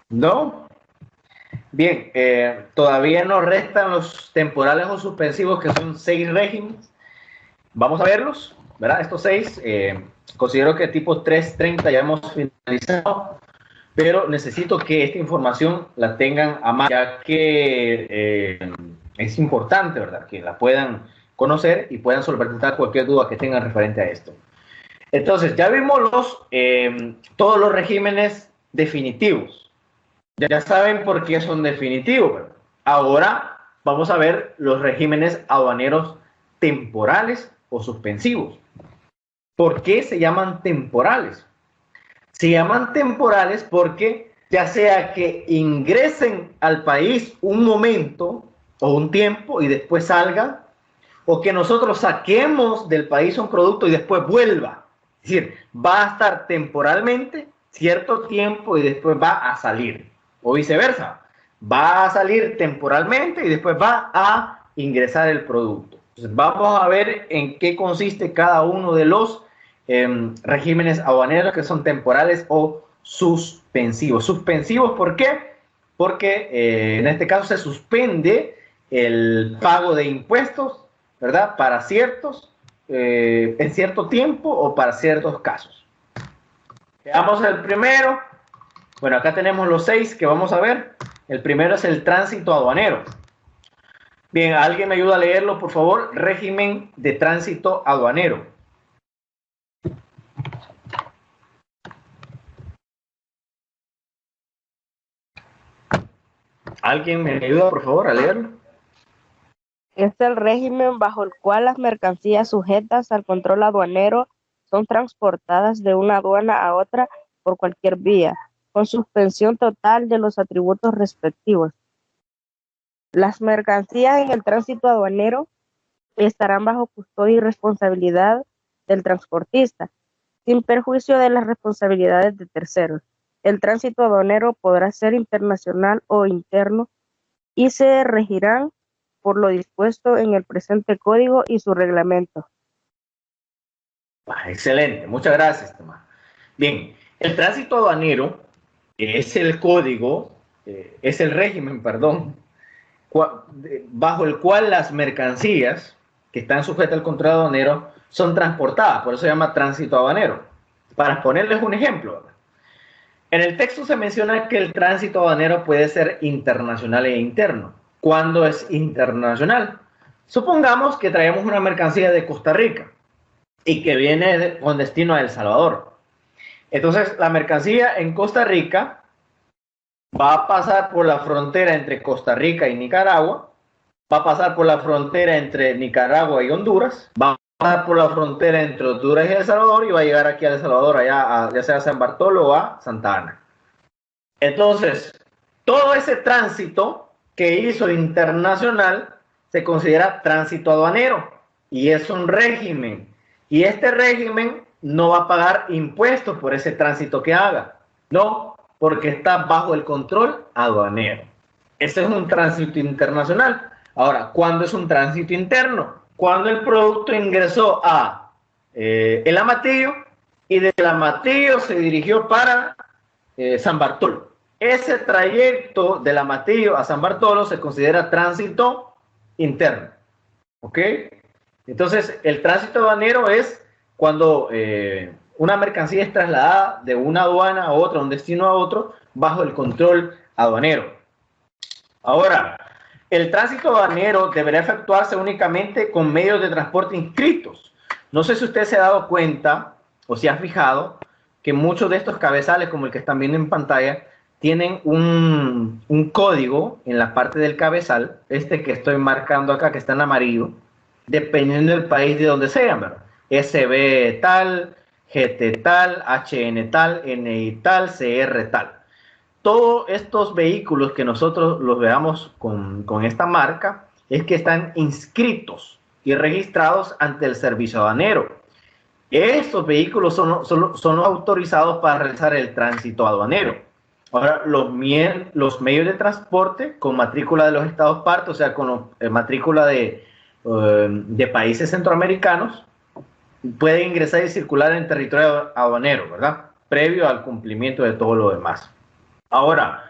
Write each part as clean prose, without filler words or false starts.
¿No? Bien, todavía nos restan los temporales o suspensivos, que son 6 regímenes. Vamos a verlos, ¿verdad? Estos 6, considero que tipo 330 ya hemos finalizado, pero necesito que esta información la tengan a mano, ya que es importante, ¿verdad? Que la puedan conocer y puedan solventar cualquier duda que tengan referente a esto. Entonces, ya vimos todos los regímenes definitivos. Ya saben por qué son definitivos, ¿verdad? Ahora vamos a ver los regímenes aduaneros temporales o suspensivos. ¿Por qué se llaman temporales? Se llaman temporales porque ya sea que ingresen al país un momento o un tiempo y después salgan, o que nosotros saquemos del país un producto y después vuelva. Es decir, va a estar temporalmente cierto tiempo y después va a salir. O viceversa, va a salir temporalmente y después va a ingresar el producto. Entonces, vamos a ver en qué consiste cada uno de los regímenes aduaneros, que son temporales o suspensivos. Suspensivos, ¿por qué? Porque en este caso se suspende el pago de impuestos, ¿verdad? Para ciertos, en cierto tiempo o para ciertos casos. Veamos el primero. Bueno, acá tenemos los 6 que vamos a ver. El primero es el tránsito aduanero. Bien, ¿alguien me ayuda a leerlo, por favor? Régimen de tránsito aduanero. ¿Alguien me ayuda, por favor, a leerlo? Es el régimen bajo el cual las mercancías sujetas al control aduanero son transportadas de una aduana a otra por cualquier vía, con suspensión total de los atributos respectivos. Las mercancías en el tránsito aduanero estarán bajo custodia y responsabilidad del transportista, sin perjuicio de las responsabilidades de terceros. El tránsito aduanero podrá ser internacional o interno y se regirán por lo dispuesto en el presente código y su reglamento. Excelente, muchas gracias, Tomás. Bien, el tránsito aduanero es el código, es el régimen, perdón, bajo el cual las mercancías que están sujetas al control aduanero son transportadas, por eso se llama tránsito aduanero. Para ponerles un ejemplo, en el texto se menciona que el tránsito aduanero puede ser internacional e interno. ¿Cuándo es internacional? Supongamos que traemos una mercancía de Costa Rica y que viene con destino a El Salvador. Entonces, la mercancía en Costa Rica va a pasar por la frontera entre Costa Rica y Nicaragua, va a pasar por la frontera entre Nicaragua y Honduras, va a pasar por la frontera entre Honduras y El Salvador y va a llegar aquí a El Salvador, allá ya sea a San Bartolo o a Santa Ana. Entonces, todo ese tránsito que hizo internacional se considera tránsito aduanero y es un régimen. Y este régimen no va a pagar impuestos por ese tránsito que haga. No, porque está bajo el control aduanero. Ese es un tránsito internacional. Ahora, ¿cuándo es un tránsito interno? Cuando el producto ingresó a el Amatillo y del Amatillo se dirigió para San Bartolo. Ese trayecto del Amatillo a San Bartolo se considera tránsito interno. ¿Ok? Entonces, el tránsito aduanero es cuando una mercancía es trasladada de una aduana a otra, un destino a otro, bajo el control aduanero. Ahora, el tránsito aduanero deberá efectuarse únicamente con medios de transporte inscritos. No sé si usted se ha dado cuenta o se ha fijado que muchos de estos cabezales, como el que están viendo en pantalla, tienen un código en la parte del cabezal, este que estoy marcando acá, que está en amarillo, dependiendo del país de donde sean, ¿verdad? SB tal, GT tal, HN tal, NI tal, CR tal. Todos estos vehículos que nosotros los veamos con esta marca es que están inscritos y registrados ante el servicio aduanero. Estos vehículos son autorizados para realizar el tránsito aduanero. Ahora, los medios de transporte con matrícula de los estados partes, o sea, con matrícula de países centroamericanos, pueden ingresar y circular en territorio aduanero, ¿verdad? Previo al cumplimiento de todo lo demás. Ahora,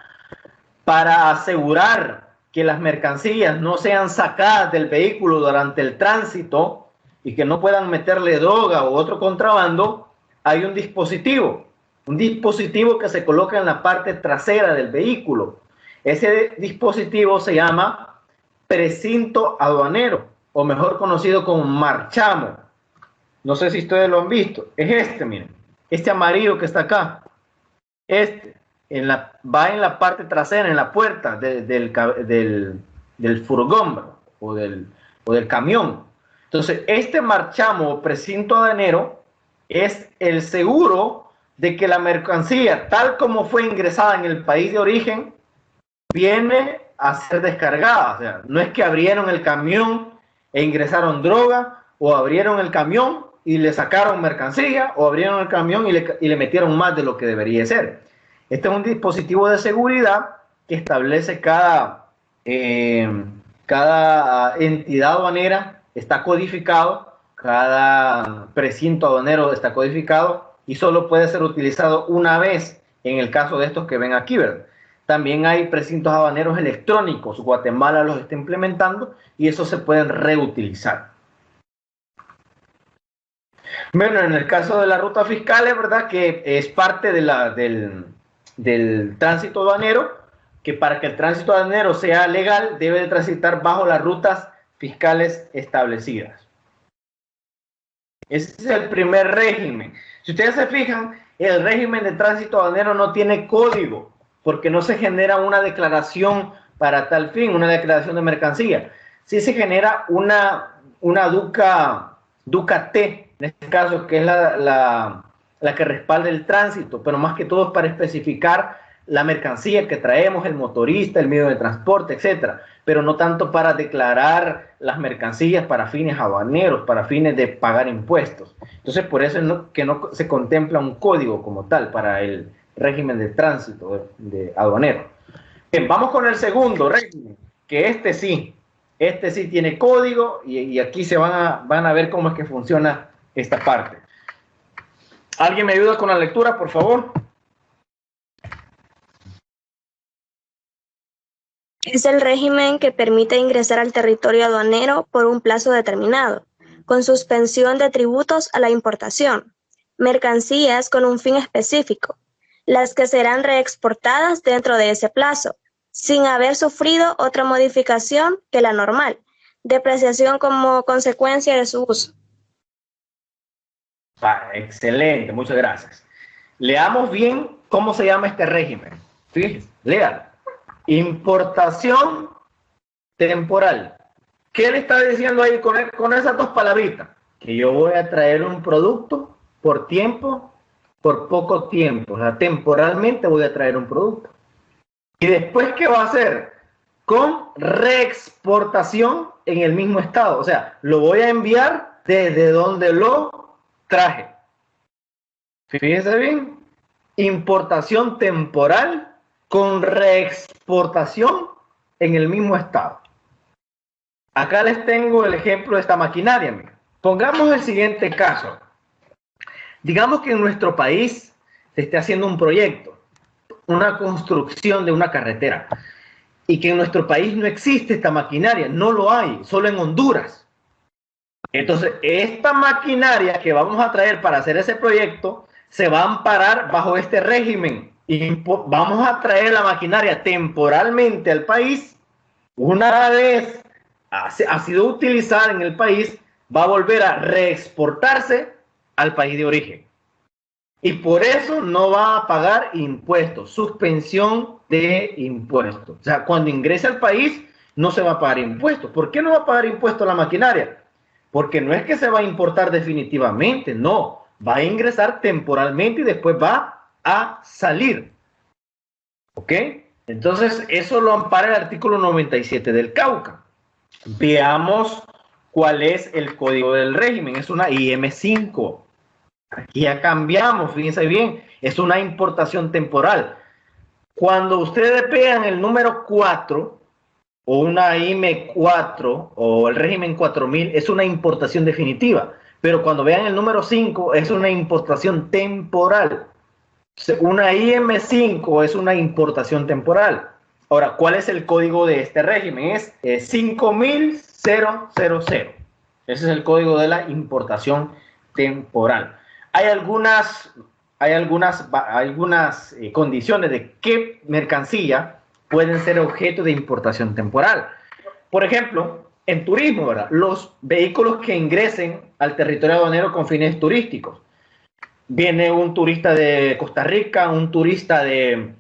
para asegurar que las mercancías no sean sacadas del vehículo durante el tránsito y que no puedan meterle droga o otro contrabando, hay un dispositivo que se coloca en la parte trasera del vehículo. Ese dispositivo se llama precinto aduanero, o mejor conocido como marchamo. No sé si ustedes lo han visto. Es este, miren, este amarillo que está acá. Este va en la parte trasera, en la puerta del furgón o del camión. Entonces, este marchamo o precinto aduanero es el seguro de que la mercancía, tal como fue ingresada en el país de origen, viene a ser descargada. O sea, no es que abrieron el camión e ingresaron droga, o abrieron el camión y le sacaron mercancía, o abrieron el camión y le metieron más de lo que debería ser. Este es un dispositivo de seguridad que establece cada entidad aduanera, está codificado, cada precinto aduanero está codificado y solo puede ser utilizado una vez en el caso de estos que ven aquí, ¿verdad? También hay precintos aduaneros electrónicos, Guatemala los está implementando y esos se pueden reutilizar. Bueno, en el caso de la ruta fiscal es verdad que es parte de del tránsito aduanero, que para que el tránsito aduanero sea legal debe de transitar bajo las rutas fiscales establecidas. Ese es el primer régimen. Si ustedes se fijan, el régimen de tránsito aduanero no tiene código, porque no se genera una declaración para tal fin, una declaración de mercancía. Sí se genera una DUCA-T, en este caso, que es la que respalda el tránsito, pero más que todo es para especificar la mercancía que traemos, el motorista, el medio de transporte, etcétera, pero no tanto para declarar las mercancías para fines aduaneros, para fines de pagar impuestos. Entonces, por eso no se contempla un código como tal para el régimen de tránsito de aduanero. Bien, vamos con el segundo régimen, que este sí tiene código y aquí se van a ver cómo es que funciona esta parte. ¿Alguien me ayuda con la lectura, por favor? Es el régimen que permite ingresar al territorio aduanero por un plazo determinado, con suspensión de tributos a la importación, mercancías con un fin específico, las que serán reexportadas dentro de ese plazo, sin haber sufrido otra modificación que la normal, depreciación como consecuencia de su uso. Excelente, muchas gracias. Leamos bien cómo se llama este régimen. Fíjense, léalo. Importación temporal. ¿Qué le está diciendo ahí con esas dos palabritas? Que yo voy a traer un producto por tiempo, por poco tiempo. O sea, temporalmente voy a traer un producto. ¿Y después qué va a hacer? Con reexportación en el mismo estado. O sea, lo voy a enviar desde donde lo traje. Fíjense bien. Importación temporal con reexportación en el mismo estado. Acá les tengo el ejemplo de esta maquinaria. Mira. Pongamos el siguiente caso. Digamos que en nuestro país se esté haciendo un proyecto, una construcción de una carretera, y que en nuestro país no existe esta maquinaria, no lo hay, solo en Honduras. Entonces, esta maquinaria que vamos a traer para hacer ese proyecto se va a amparar bajo este régimen. Y vamos a traer la maquinaria temporalmente al país. Una vez ha sido utilizada en el país, va a volver a reexportarse al país de origen. Y por eso no va a pagar impuestos, suspensión de impuestos. O sea, cuando ingrese al país no se va a pagar impuestos. ¿Por qué no va a pagar impuestos la maquinaria? Porque no es que se va a importar definitivamente, no. Va a ingresar temporalmente y después va a salir. ¿Ok? Entonces, eso lo ampara el artículo 97 del Cauca. Veamos cuál es el código del régimen. Es una IM5. Aquí ya cambiamos, fíjense bien. Es una importación temporal. Cuando ustedes vean el número 4 o una IM4 o el régimen 4000, es una importación definitiva. Pero cuando vean el número 5, es una importación temporal. Una IM5 es una importación temporal. Ahora, ¿cuál es el código de este régimen? Es 5000. Ese es el código de la importación temporal. Hay algunas condiciones de qué mercancía pueden ser objeto de importación temporal. Por ejemplo, en turismo, ¿verdad? Los vehículos que ingresen al territorio aduanero con fines turísticos. Viene un turista de Costa Rica, un turista de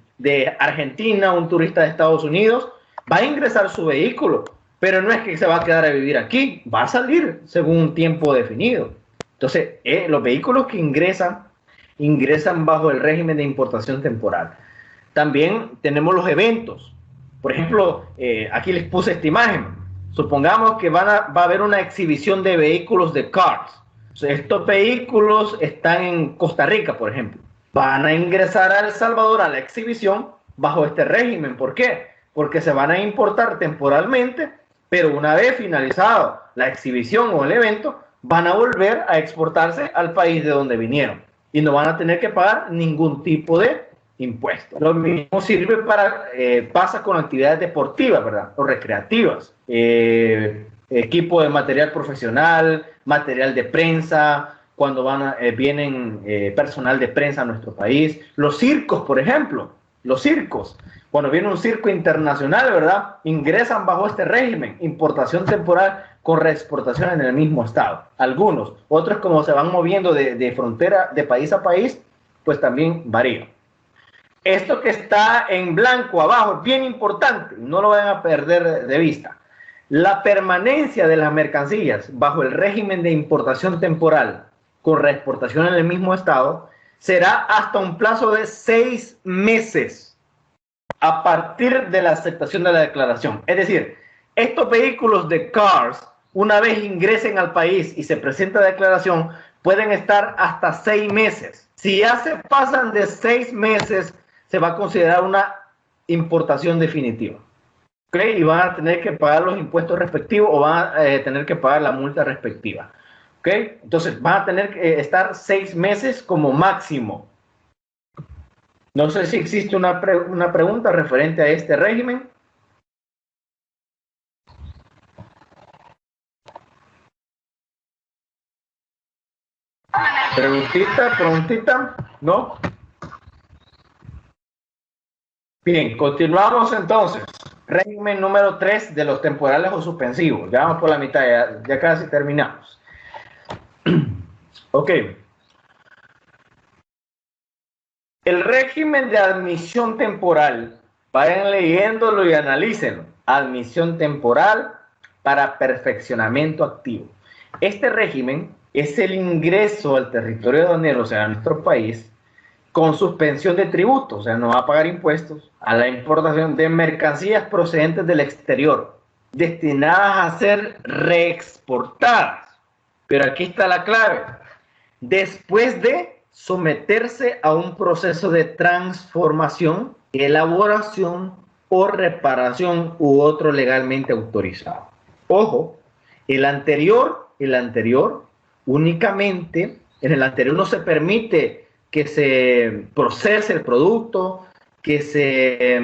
Argentina, un turista de Estados Unidos, va a ingresar su vehículo, pero no es que se va a quedar a vivir aquí, va a salir según un tiempo definido. Entonces, los vehículos que ingresan bajo el régimen de importación temporal. También tenemos los eventos. Por ejemplo, aquí les puse esta imagen. Supongamos que va a haber una exhibición de vehículos de Cars. O sea, estos vehículos están en Costa Rica, por ejemplo. Van a ingresar a El Salvador a la exhibición bajo este régimen. ¿Por qué? Porque se van a importar temporalmente, pero una vez finalizado la exhibición o el evento, van a volver a exportarse al país de donde vinieron y no van a tener que pagar ningún tipo de impuesto. Lo mismo sirve pasa con actividades deportivas, ¿verdad? O recreativas. Equipo de material profesional, material de prensa, cuando vienen personal de prensa a nuestro país. Los circos, por ejemplo, los circos. Cuando viene un circo internacional, ¿verdad? Ingresan bajo este régimen, importación temporal con reexportación en el mismo estado. Algunos, otros como se van moviendo de frontera, de país a país, pues también varía. Esto que está en blanco abajo es bien importante, no lo vayan a perder de vista. La permanencia de las mercancías bajo el régimen de importación temporal con reexportación en el mismo estado será hasta un plazo de 6 meses a partir de la aceptación de la declaración. Es decir, estos vehículos de Cars, una vez ingresen al país y se presenta declaración, pueden estar hasta 6 meses. Si ya se pasan de 6 meses, se va a considerar una importación definitiva. ¿Okay? Y van a tener que pagar los impuestos respectivos o van a tener que pagar la multa respectiva. ¿Okay? Entonces, van a tener que estar 6 meses como máximo. No sé si existe una pregunta referente a este régimen. Preguntita, ¿no? Bien, continuamos entonces. Régimen número 3 de los temporales o suspensivos. Ya vamos por la mitad, ya casi terminamos. Ok. El régimen de admisión temporal, vayan leyéndolo y analícenlo. Admisión temporal para perfeccionamiento activo. Este régimen es el ingreso al territorio aduanero, o sea, a nuestro país, con suspensión de tributos, o sea, no va a pagar impuestos, a la importación de mercancías procedentes del exterior, destinadas a ser reexportadas. Pero aquí está la clave. Después de someterse a un proceso de transformación, elaboración o reparación u otro legalmente autorizado. Ojo, el anterior, únicamente, en el anterior no se permite que se procese el producto, que se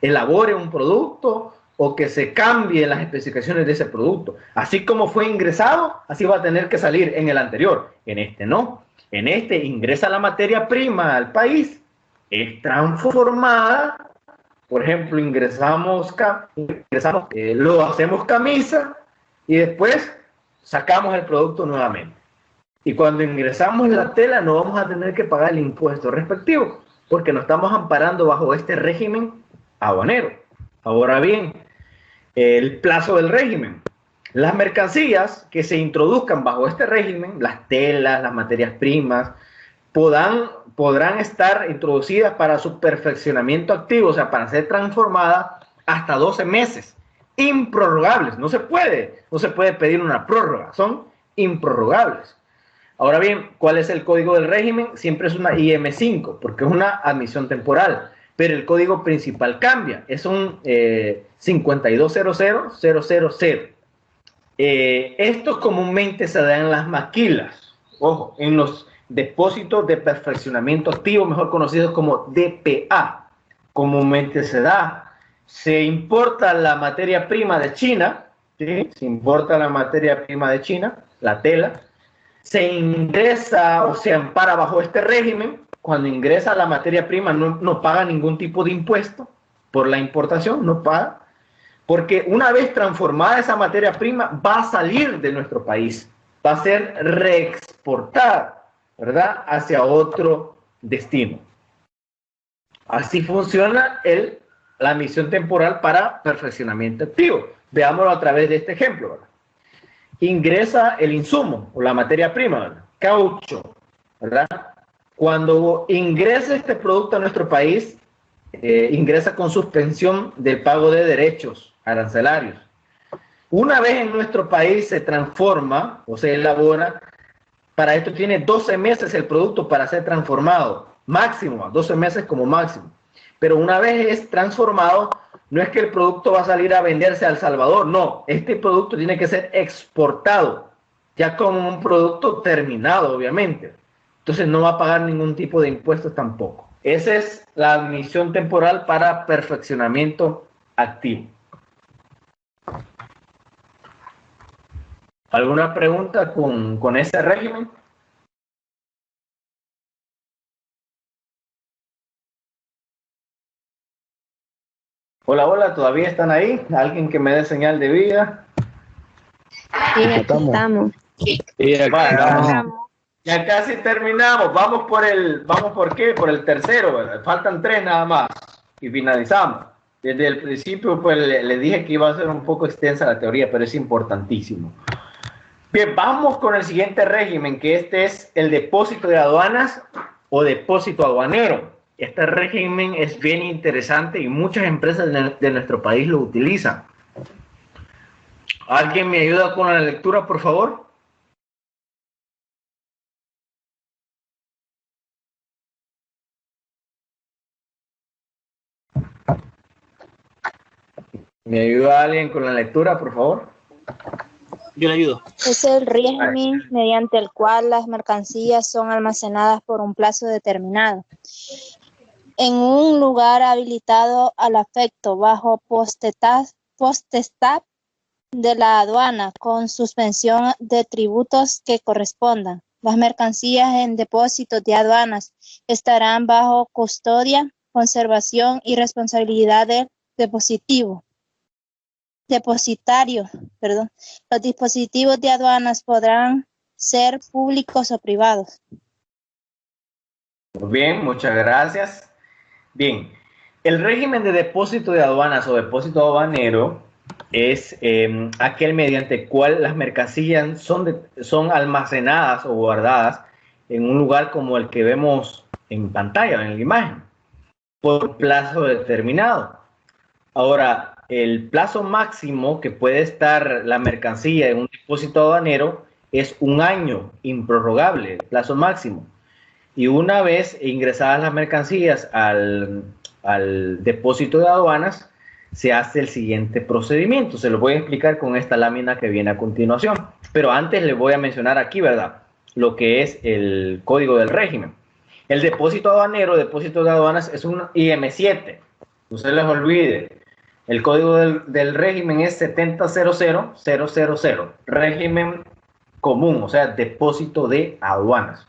elabore un producto o que se cambien las especificaciones de ese producto. Así como fue ingresado, así va a tener que salir en el anterior. En este no. En este ingresa la materia prima al país, es transformada. Por ejemplo, lo hacemos camisa y después sacamos el producto nuevamente. Y cuando ingresamos la tela no vamos a tener que pagar el impuesto respectivo, porque nos estamos amparando bajo este régimen aduanero. Ahora bien, el plazo del régimen. Las mercancías que se introduzcan bajo este régimen, las telas, las materias primas, podrán estar introducidas para su perfeccionamiento activo, o sea, para ser transformadas hasta 12 meses, improrrogables. No se puede pedir una prórroga, son improrrogables. Ahora bien, ¿cuál es el código del régimen? Siempre es una IM5, porque es una admisión temporal, pero el código principal cambia, es un 5200000. Esto comúnmente se da en las maquilas, ojo, en los depósitos de perfeccionamiento activo, mejor conocidos como DPA, comúnmente se da. se importa la materia prima de China, ¿sí? Se importa la materia prima de China, la tela, se ingresa o se ampara bajo este régimen. Cuando ingresa la materia prima no paga ningún tipo de impuesto por la importación, no paga, porque una vez transformada esa materia prima va a salir de nuestro país, va a ser reexportada, ¿verdad?, hacia otro destino. Así funciona la misión temporal para perfeccionamiento activo. Veámoslo a través de este ejemplo, ¿verdad? Ingresa el insumo o la materia prima, ¿verdad?, caucho, ¿verdad? Cuando ingresa este producto a nuestro país, ingresa con suspensión del pago de derechos arancelarios. Una vez en nuestro país se transforma o se elabora, para esto tiene 12 meses el producto para ser transformado, máximo, 12 meses como máximo. Pero una vez es transformado, no es que el producto va a salir a venderse a El Salvador, no, este producto tiene que ser exportado, ya como un producto terminado, obviamente. Entonces no va a pagar ningún tipo de impuestos tampoco. Esa es la admisión temporal para perfeccionamiento activo. ¿Alguna pregunta con ese régimen? Hola, hola, ¿todavía están ahí? ¿Alguien que me dé señal de vida? Sí, aquí estamos. Ya casi terminamos. Vamos por el tercero, ¿verdad? Faltan 3 nada más y finalizamos. Desde el principio pues le dije que iba a ser un poco extensa la teoría, pero es importantísimo. Bien, vamos con el siguiente régimen, que este es el depósito de aduanas o depósito aduanero. Este régimen es bien interesante y muchas empresas de nuestro país lo utilizan. ¿Alguien me ayuda con la lectura, por favor? ¿Me ayuda alguien con la lectura, por favor? Yo le ayudo. Es el régimen mediante el cual las mercancías son almacenadas por un plazo determinado en un lugar habilitado al efecto bajo potestad de la aduana con suspensión de tributos que correspondan. Las mercancías en depósitos de aduanas estarán bajo custodia, conservación y responsabilidad del depositario. Los dispositivos de aduanas podrán ser públicos o privados. Muy bien, muchas gracias. Bien, el régimen de depósito de aduanas o depósito aduanero es aquel mediante el cual las mercancías son almacenadas o guardadas en un lugar como el que vemos en pantalla, en la imagen, por un plazo determinado. Ahora, el plazo máximo que puede estar la mercancía en un depósito aduanero es 1 año, improrrogable, el plazo máximo. Y una vez ingresadas las mercancías al depósito de aduanas, se hace el siguiente procedimiento. Se lo voy a explicar con esta lámina que viene a continuación. Pero antes les voy a mencionar aquí, ¿verdad?, lo que es el código del régimen. El depósito aduanero, depósito de aduanas, es un IM7. No se les olvide. El código del régimen es 7000000. Régimen común, o sea, depósito de aduanas.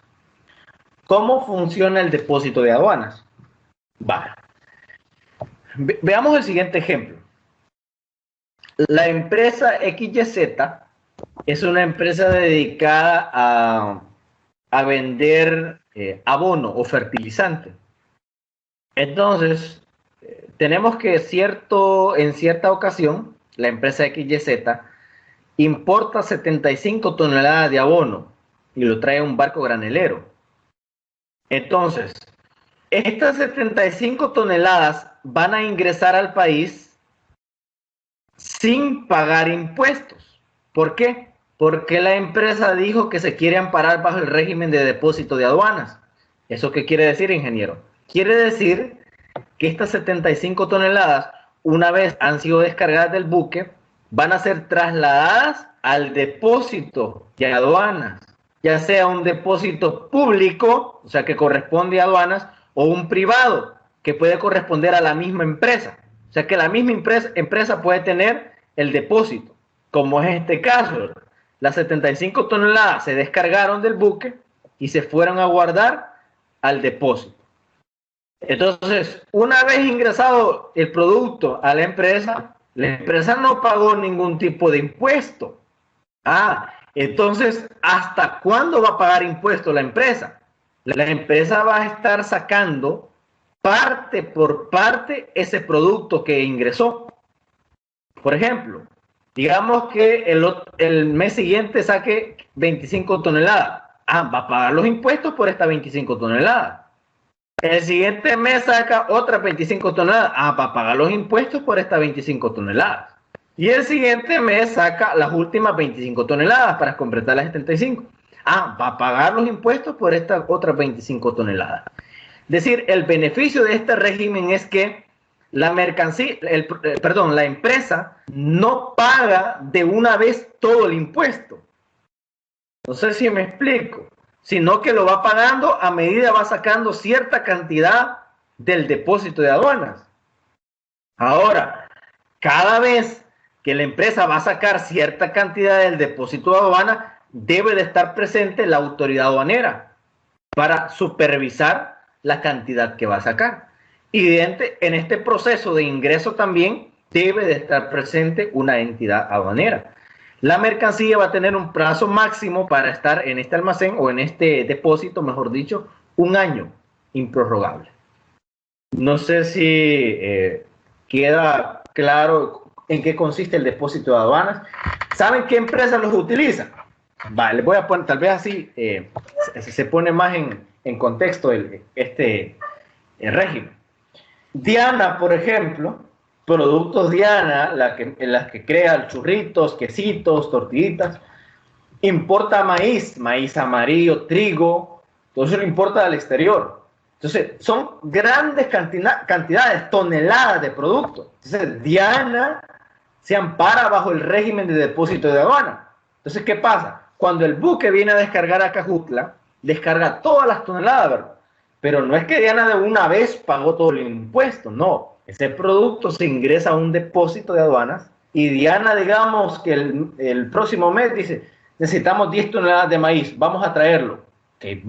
¿Cómo funciona el depósito de aduanas? Vale. Veamos el siguiente ejemplo. La empresa XYZ es una empresa dedicada a vender abono o fertilizante. Entonces, tenemos que en cierta ocasión, la empresa XYZ importa 75 toneladas de abono y lo trae en un barco granelero. Entonces, estas 75 toneladas van a ingresar al país sin pagar impuestos. ¿Por qué? Porque la empresa dijo que se quiere amparar bajo el régimen de depósito de aduanas. ¿Eso qué quiere decir, ingeniero? Quiere decir que estas 75 toneladas, una vez han sido descargadas del buque, van a ser trasladadas al depósito de aduanas, ya sea un depósito público, o sea que corresponde a aduanas, o un privado, que puede corresponder a la misma empresa. O sea que la misma empresa puede tener el depósito, como es este caso. Las 75 toneladas se descargaron del buque y se fueron a guardar al depósito. Entonces, una vez ingresado el producto a la empresa no pagó ningún tipo de impuesto. Entonces, ¿hasta cuándo va a pagar impuesto la empresa? La empresa va a estar sacando parte por parte ese producto que ingresó. Por ejemplo, digamos que el mes siguiente saque 25 toneladas. Va a pagar los impuestos por estas 25 toneladas. El siguiente mes saca otras 25 toneladas. Va a pagar los impuestos por estas 25 toneladas. Y el siguiente mes saca las últimas 25 toneladas para completar las 75. Va a pagar los impuestos por estas otras 25 toneladas. Es decir, el beneficio de este régimen es que la empresa no paga de una vez todo el impuesto. No sé si me explico, sino que lo va pagando a medida va sacando cierta cantidad del depósito de aduanas. Ahora, cada vez que la empresa va a sacar cierta cantidad del depósito de aduana, debe de estar presente la autoridad aduanera para supervisar la cantidad que va a sacar. Y en este proceso de ingreso también debe de estar presente una entidad aduanera. La mercancía va a tener un plazo máximo para estar en este almacén o en este depósito, mejor dicho, 1 año improrrogable. No sé si queda claro en qué consiste el depósito de aduanas. ¿Saben qué empresas los utilizan? Vale, les voy a poner, tal vez así se pone más en contexto el régimen. Diana, por ejemplo, Productos Diana, las que crea churritos, quesitos, tortillitas, importa maíz amarillo, trigo, todo eso lo importa del exterior. Entonces, son grandes cantidades, toneladas de productos. Entonces, Diana se ampara bajo el régimen de depósito de aduana. Entonces, ¿qué pasa? Cuando el buque viene a descargar a Cajutla, descarga todas las toneladas, ¿verdad? Pero no es que Diana de una vez pagó todo el impuesto, no. Ese producto se ingresa a un depósito de aduanas y Diana, digamos que el próximo mes dice, necesitamos 10 toneladas de maíz, vamos a traerlo. Que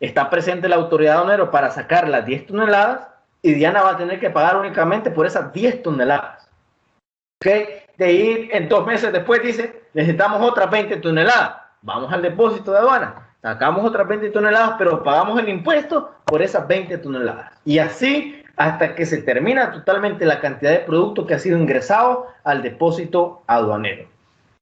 está presente la autoridad aduanera para sacar las 10 toneladas y Diana va a tener que pagar únicamente por esas 10 toneladas. De ir en 2 meses después dice, necesitamos otras 20 toneladas, vamos al depósito de aduana, sacamos otras 20 toneladas, pero pagamos el impuesto por esas 20 toneladas. Y así hasta que se termina totalmente la cantidad de producto que ha sido ingresado al depósito aduanero.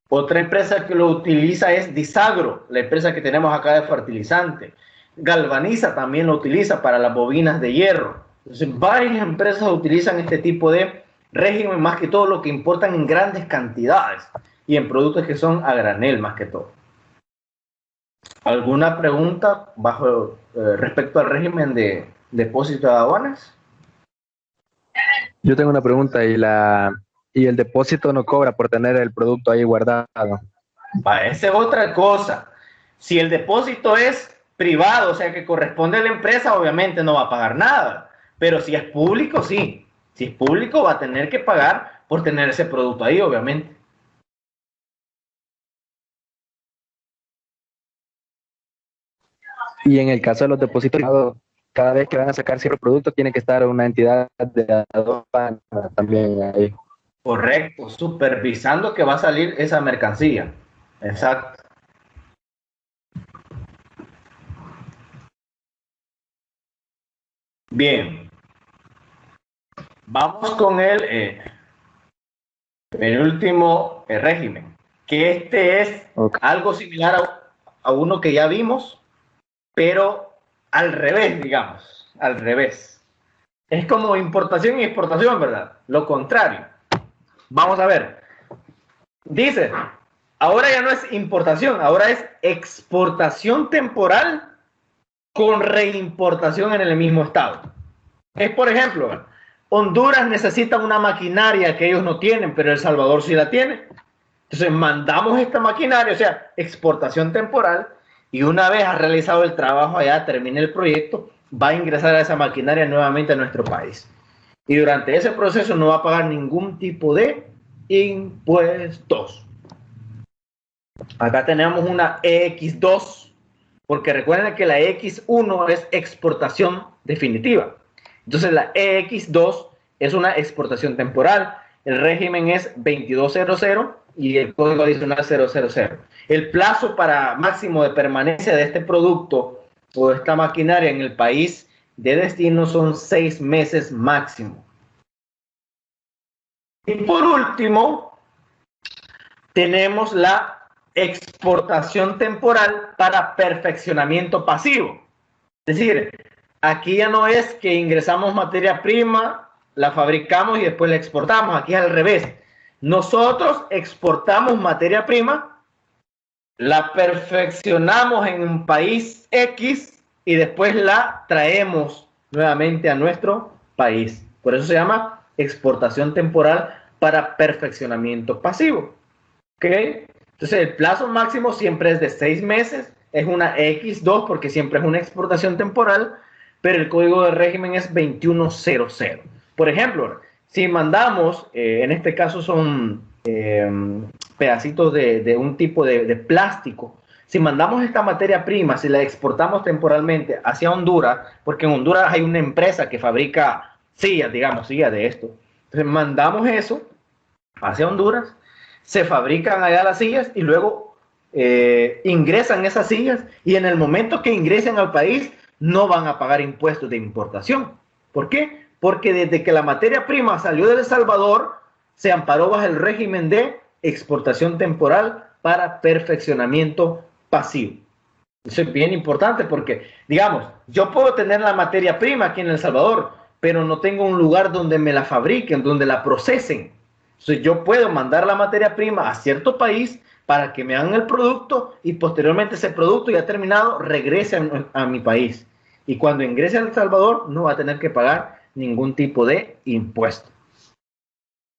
Otra empresa que lo utiliza es Disagro, la empresa que tenemos acá de fertilizante. Galvaniza también lo utiliza para las bobinas de hierro. Entonces, varias empresas utilizan este tipo de régimen, más que todo lo que importan en grandes cantidades y en productos que son a granel más que todo. ¿Alguna pregunta respecto al régimen de depósito de aduanas? Yo tengo una pregunta y el depósito no cobra por tener el producto ahí guardado. Esa es otra cosa. Si el depósito es privado, o sea que corresponde a la empresa, obviamente no va a pagar nada. Pero si es público, sí. Si es público, va a tener que pagar por tener ese producto ahí, obviamente. Y en el caso de los depósitos, cada vez que van a sacar cierto producto, tiene que estar una entidad de aduana también ahí. Correcto, supervisando que va a salir esa mercancía. Exacto. Bien. Vamos con el último régimen, que este es algo similar a uno que ya vimos, pero al revés, digamos, al revés. Es como importación y exportación, ¿verdad? Lo contrario. Vamos a ver. Dice, ahora ya no es importación, ahora es exportación temporal con reimportación en el mismo estado. Es, por ejemplo, Honduras necesita una maquinaria que ellos no tienen, pero El Salvador sí la tiene. Entonces mandamos esta maquinaria, o sea, exportación temporal, y una vez ha realizado el trabajo allá, termine el proyecto, va a ingresar a esa maquinaria nuevamente a nuestro país. y durante ese proceso no va a pagar ningún tipo de impuestos. Acá tenemos una EX2, porque recuerden que la EX1 es exportación definitiva. Entonces la EX2 es una exportación temporal. El régimen es 2200 y el código adicional 000. El plazo para máximo de permanencia de este producto o de esta maquinaria en el país de destino son 6 meses máximo. Y por último, tenemos la exportación temporal para perfeccionamiento pasivo. Es decir, aquí ya no es que ingresamos materia prima, la fabricamos y después la exportamos. Aquí es al revés. Nosotros exportamos materia prima, la perfeccionamos en un país X y después la traemos nuevamente a nuestro país. Por eso se llama exportación temporal para perfeccionamiento pasivo. ¿Ok? Entonces el plazo máximo siempre es de 6 meses, es una X2 porque siempre es una exportación temporal, pero el código de régimen es 2100. Por ejemplo, si mandamos, en este caso son pedacitos de un tipo de plástico, si mandamos esta materia prima, si la exportamos temporalmente hacia Honduras, porque en Honduras hay una empresa que fabrica sillas, digamos, sillas de esto, entonces mandamos eso hacia Honduras, se fabrican allá las sillas y luego ingresan esas sillas y en el momento que ingresen al país no van a pagar impuestos de importación. ¿Por qué? Porque desde que la materia prima salió de El Salvador se amparó bajo el régimen de exportación temporal para perfeccionamiento pasivo. Eso es bien importante porque, digamos, yo puedo tener la materia prima aquí en El Salvador, pero no tengo un lugar donde me la fabriquen, donde la procesen. Entonces yo puedo mandar la materia prima a cierto país para que me hagan el producto y posteriormente ese producto ya terminado regrese a mi país. Y cuando ingrese a El Salvador no va a tener que pagar ningún tipo de impuesto.